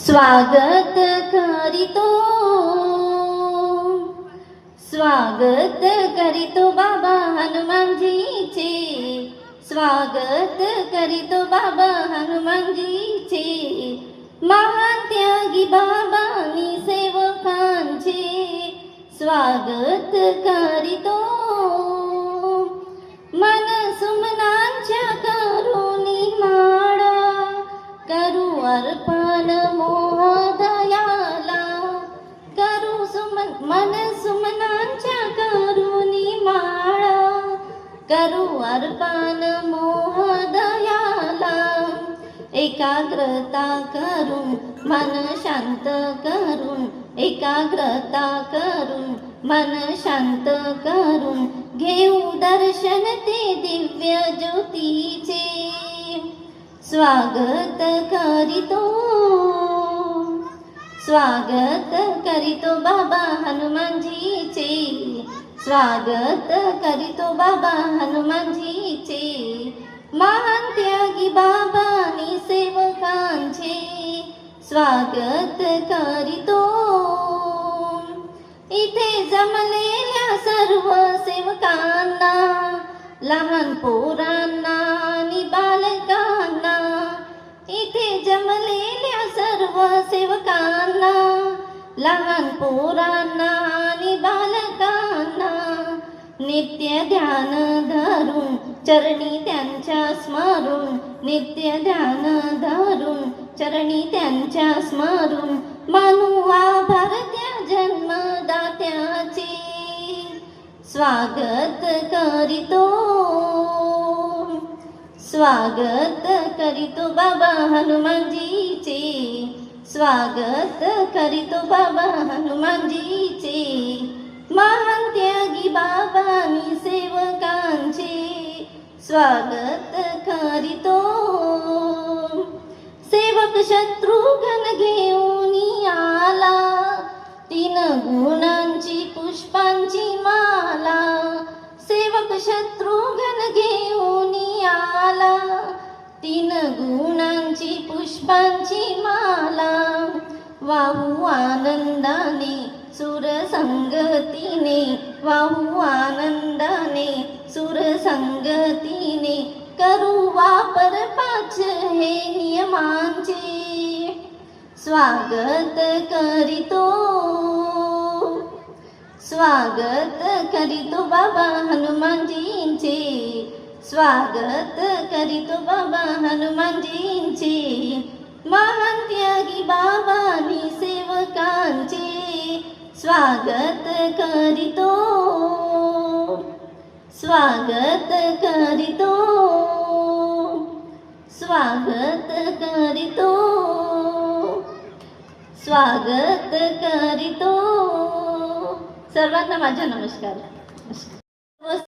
स्वागत करीतो, स्वागत करीतो बाबा हनुमानजीचे, स्वागत करीतो बाबा हनुमानजीचे। महान त्यागी बाबांनी सेवकांचे स्वागत करीतो। मन सुमनांच्या करुणी माळा करू अर्पण मोहदयाला, करू मन सुमनांच्या करुणी माळा करू अर्पण मोहदयाला। एकाग्रता करून मन शांत करून, एकाग्रता करून मन शांत करून घेऊ दर्शन ते दिव्य ज्योतीचे। स्वागत करीतो, स्वागत करीतो बाबा हनुमानजीचे, स्वागत करीतो बाबा हनुमानजीचे। महान त्यागी बाबांनी सेवकांचे स्वागत करीतो। इथे जमलेल्या सर्व सेवकांना, लहान पोरांना आणि बालकांना, इथे जमलेल्या सर्व सेवकांना, लहान पोरांना आणि बालकांना नित्य ध्यान धरून चरणी त्यांच्या स्मरून, नित्य ध्यान धरून चरणी त्यांच्या स्मरून मानू आभार त्या जन्मदात्याचे। स्वागत करीतो, स्वागत करीतो बाबा हनुमानजीचे, स्वागत करीतो बाबा हनुमानजीचे। महान त्यागी बाबांनी सेवकांचे स्वागत करीतो। सेवक शत्रुघ्न घेऊन आला, 3 गुणांची पुष्पांची माला। सेवक शत्रुघ्न घेऊन आला, 3 गुणांची पुष्पांची माला। वाहू आनंदाने सुरसंगतीने, वाहू आनंदाने सुरसंगतीने करू वापर 5 हे नियमांचे। स्वागत करीतो, स्वागत करीतो बाबा हनुमानजींचे, स्वागत करीतो बाबा हनुमानजींचे। महान त्यागी बाबांनी सेवकांचे स्वागत करीतो, स्वागत करीतो, स्वागत करीतो, स्वागत करीतो। सर्वांना माझा नमस्कार।